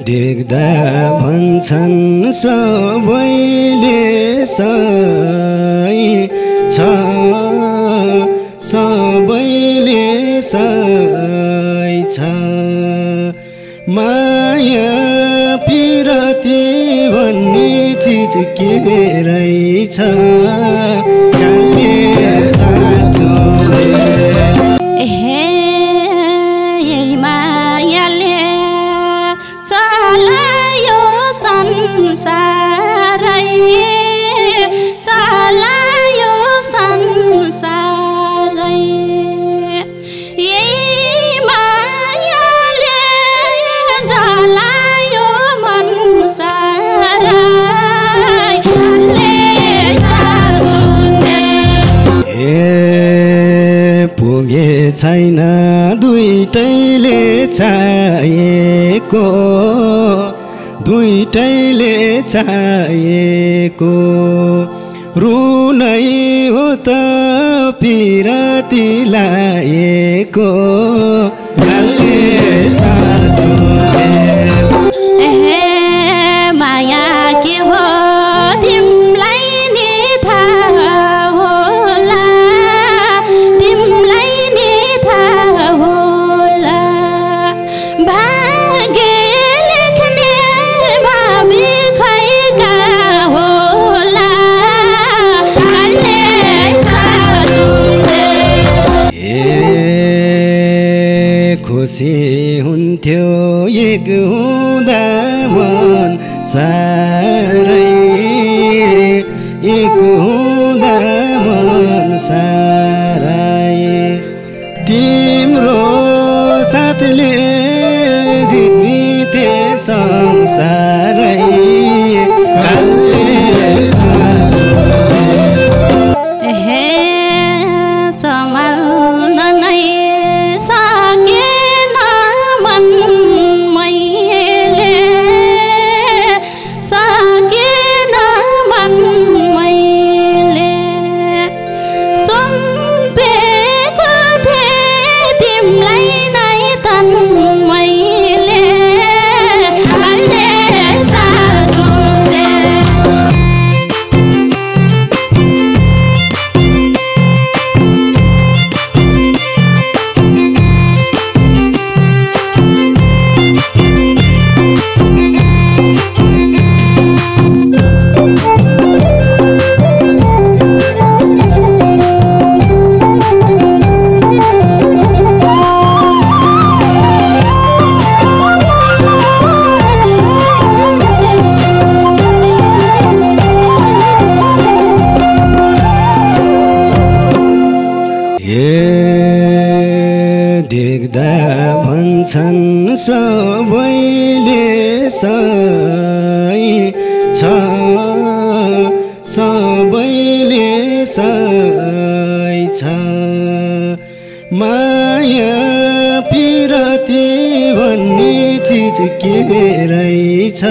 देख्दा भन्छन् सबैले सही छ सबैले सही छ माया पिरती भन्ने चिज के रहेछ छैन दुईटैले चाहिएको दुईटैले चाहिएको रुनै हो त पिरती लाएको माया के हो तिमलाई नि थाहा होला तिमलाई नि थाहा होला भाग्य लेख्ने भावी खैका होला कल्ले खुसी हुन्थ्यो एक हुँदा मन सारै एक हुँदा मन सारै तिम्रो साथले जित्थे संसारै सम्हाल्न नै सकेन मन मैले सकेन मन मैले सुम्पेको थिएँ तिमीलाई नै तन मैले कल्ले साँचुथे देख्दा भन्छन् सबैले सही छ सबैले सही छ माया पिरती भन्ने चिज के रहेछ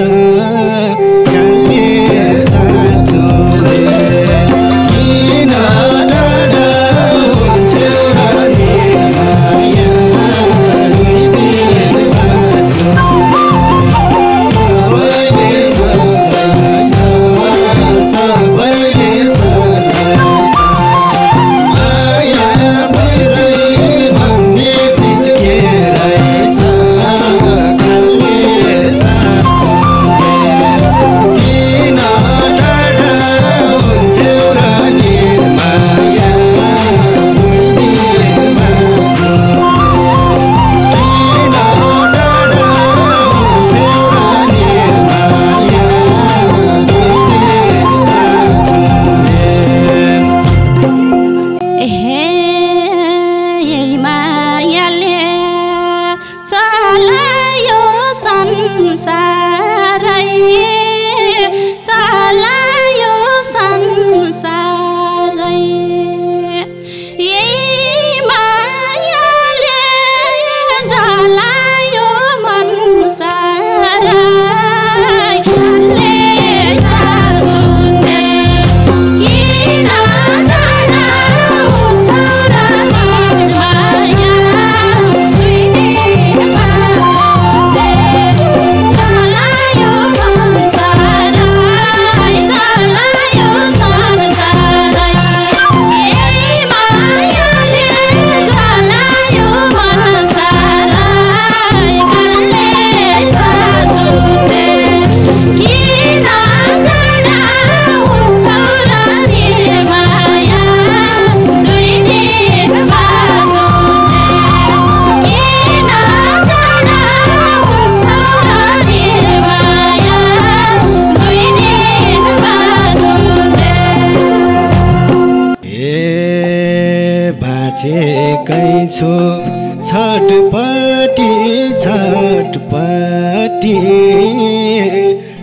छटपटी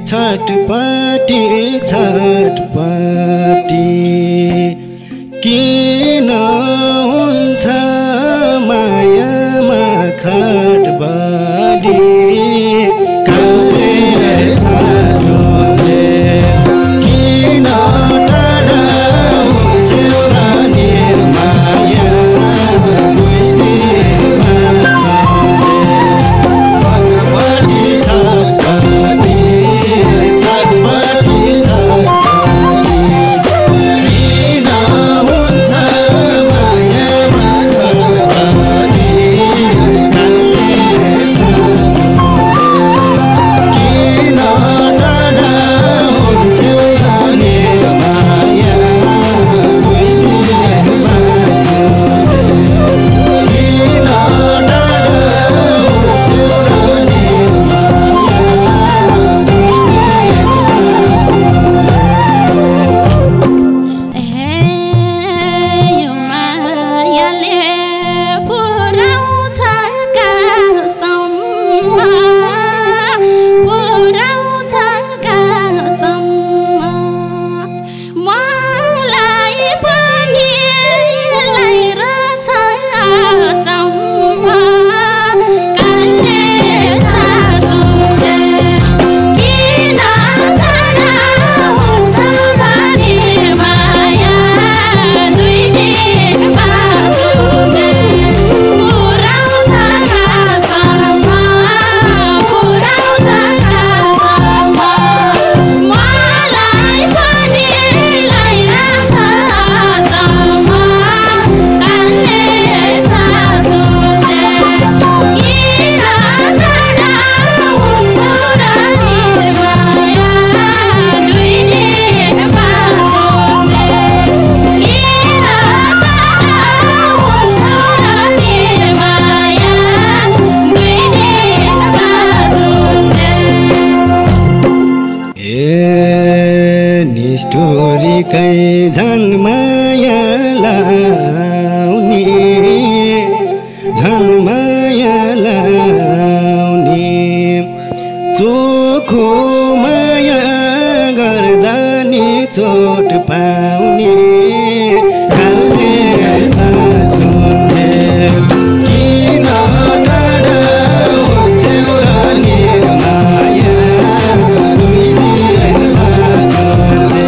छटपटी छटपटी किन हुन्छ मायामा खटबडी कलेसा जोले किन टाढा हुन्छौ रानी माया निष्ठुरीकै झन् माया लाउने झन् माया लाउने चोखो माया गर्दा नि चोट पाउने कलेसा जोले किन टाढा हुन्छौ रानी माया दुई दिनमा जोले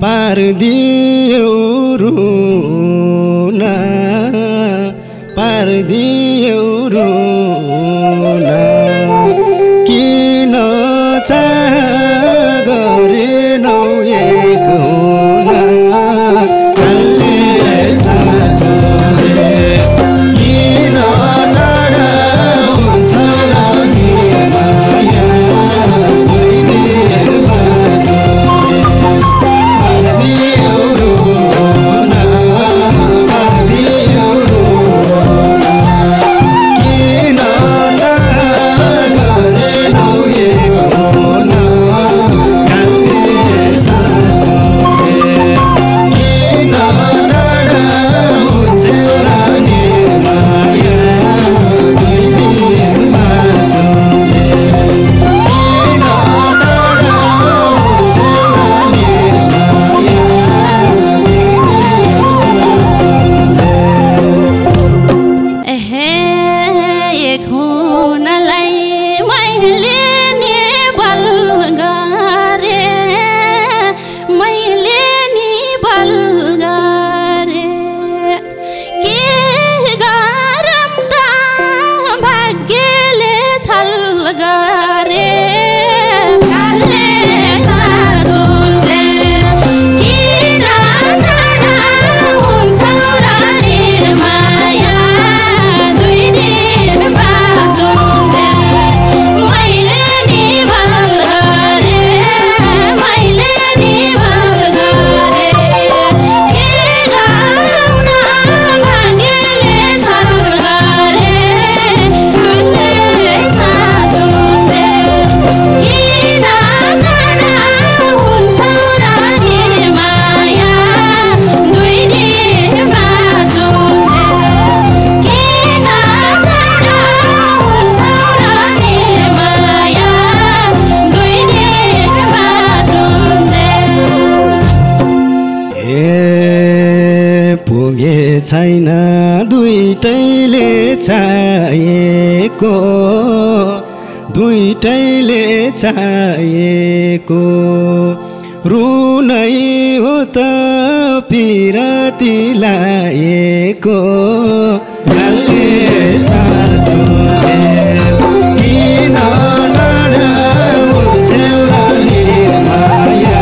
पारदियो रुना पारदियो रुना किन चाह गरेनौ एक हुना छैन दुईटैले चाहिएको दुईटैले चाहिएको रुनै हो त पिरती लाएको गल्ले साँचो किन लडाऊ छेउराली माया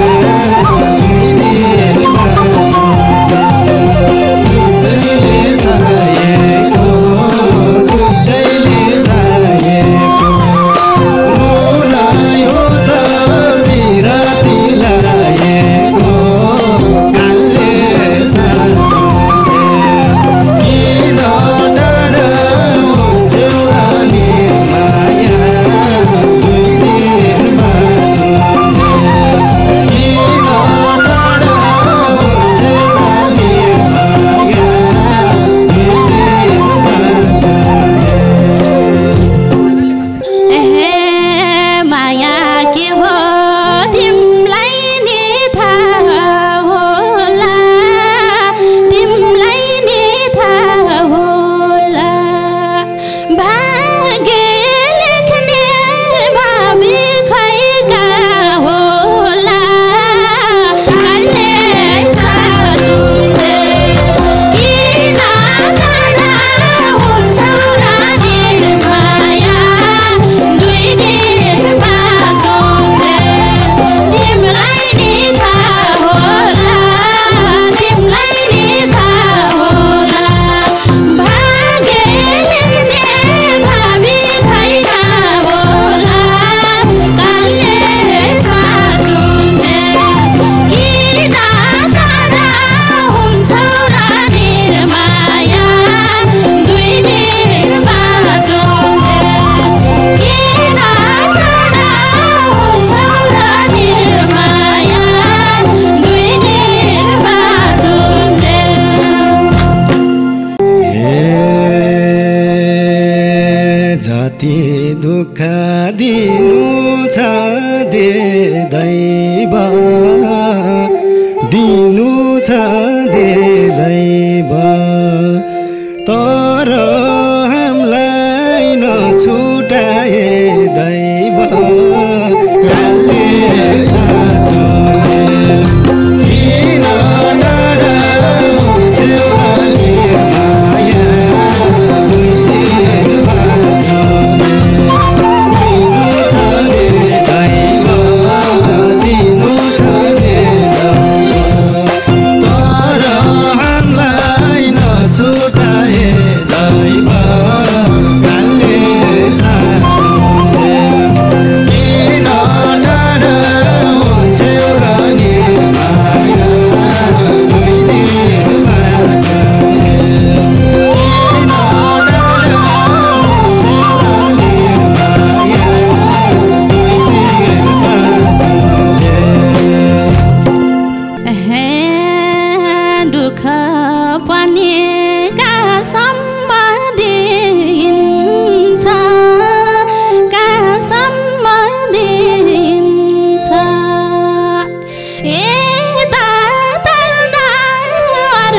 दुःख दिनु छ दे दैव दिनु छ दे दैव तर हामीलाई नछुटाए दैव काले साँचो किन लडाऊ छेउराली माया दिनु छ दे दैव तर हामीलाई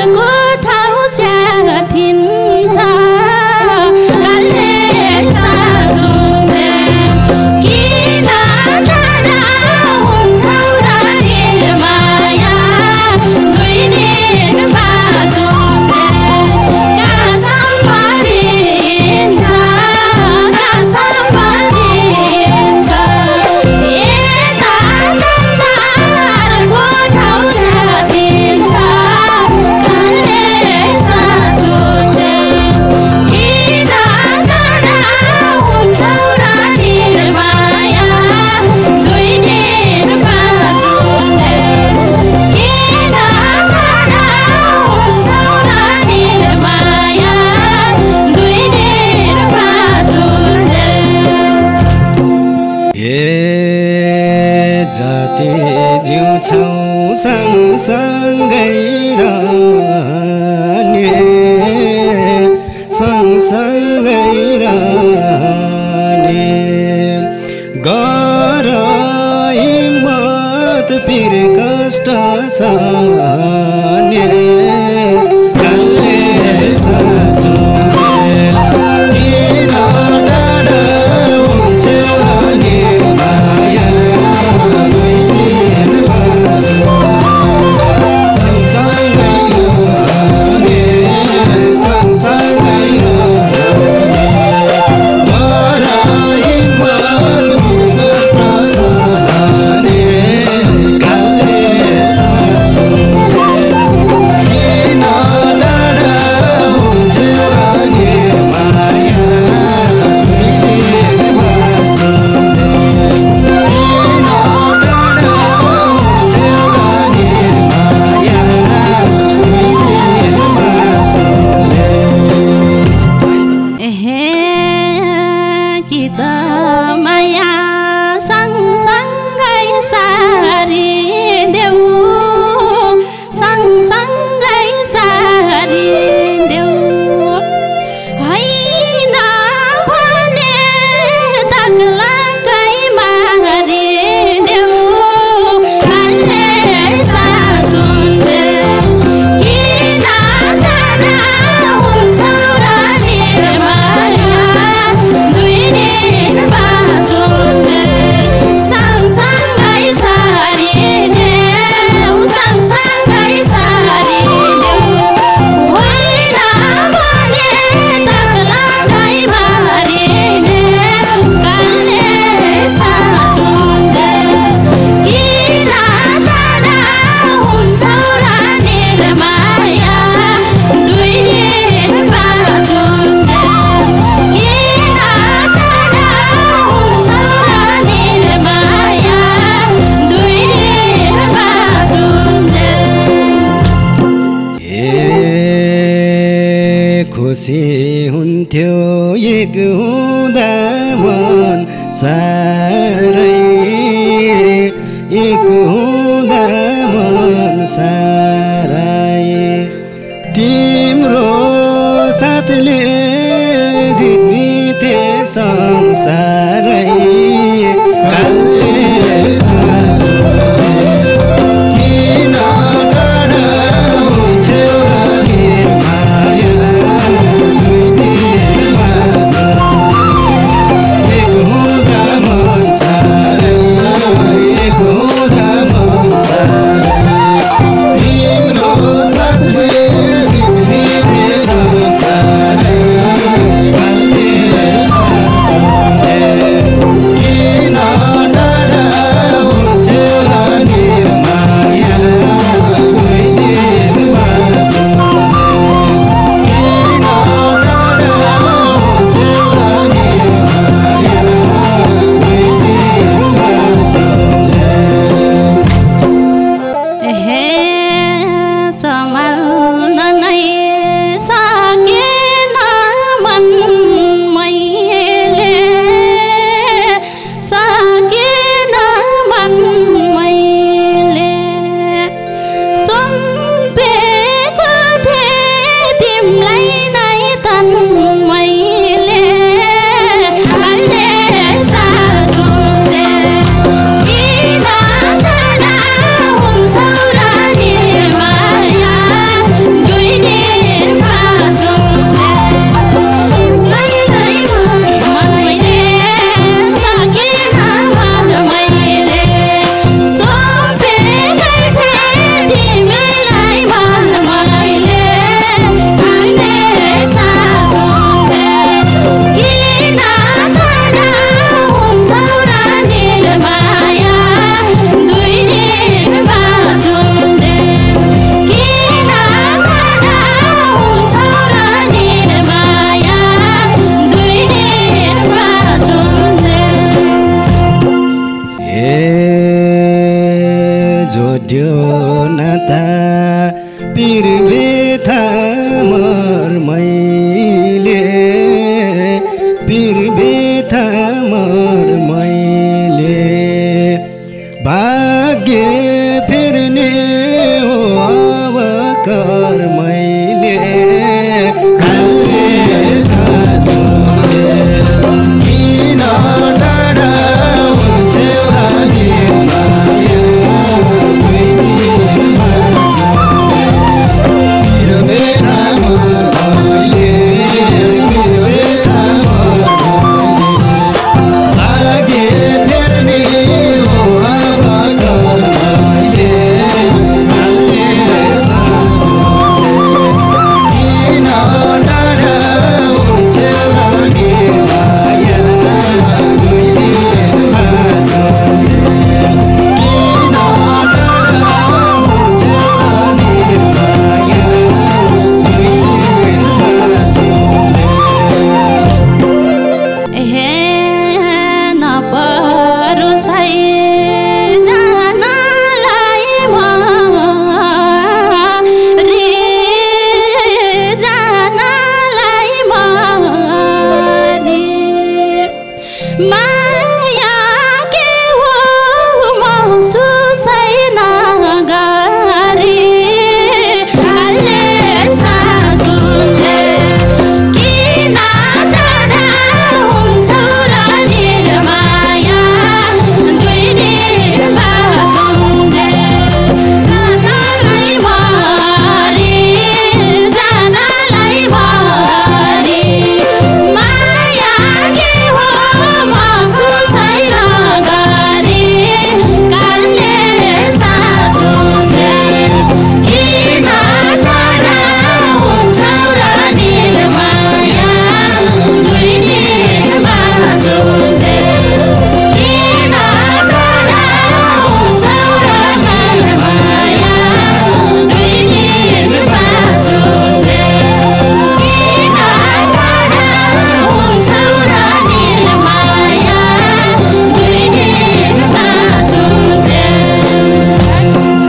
अर्को ठाउँ च्यातिन्छ कालले साँचुन्जेल किन टाढा हुन्छौ र निर्माया दुई दिन बाँचुन्जेल कहाँसम्म लिन्छ कहाँसम्म लिन्छ यता तता अर्को ठाउँ च्यातिन्छ कालले साँचुन्जेल किन टाढा हुन्छौ र निर्माया दुई दिन बाँचुन्जेल किन टाढा हुन्छौ र निर्माया दुई दिन बाँचुन्जेल ए जति जिउँछौ सँगसँगै रहने सँगसँगै रहने गर हिम्मत पिर कष्ट सहने कालले साँचुन्जेल किन टाढा हुन्छौ र निर्माया दुई दिन बाँचुन्जेल सँगसँगै रहने सँगसँगै रहने गर हिम्मत कष्ट सहने कालले साँचुन्जेल किन टाढा हुन्छौ र निर्माया दुई दिन बाँचुन्जेल किन टाढा हुन्छौ र निर्माया दुई दिन बाँचुन्जेल हे कि त माया सँगसँगै सारिदेऊ सँगसँगै सारिदेऊ होइन भने तग्लाकै मारिदेऊ कालले साँचुन्जेल किन टाढा हुन्छौ र निर्माया दुई दिन बाँचुन्जेल सँगसँगै सारिदेऊ सँगसँगै सारिदेऊ होइन भने तग्लाकै मारिदेऊ कालले साँचुन्जेल किन टाढा हुन्छौ र निर्माया दुई दिन बाँचुन्जेल किन टाढा हुन्छौ र निर्माया दुई दिन बाँचुन्जेल ए खुसी हुन्थ्यो एक हुँदा मन सारै एक हुँदा मन सारै तिम्रो साथले जित्थे संसारै कालले साँचुन्जेल किन टाढा हुन्छौ र निर्माया दुई दिन बाँचुन्जेल एक हुँदा मन सारै एक हुँदा मन सारै तिम्रो साथले जित्थे संसारै कालले साँचुन्जेल पीर बेथा मर मैले पीर बेथा मर मैले भाग्य फेर्ने हो अब कर मैले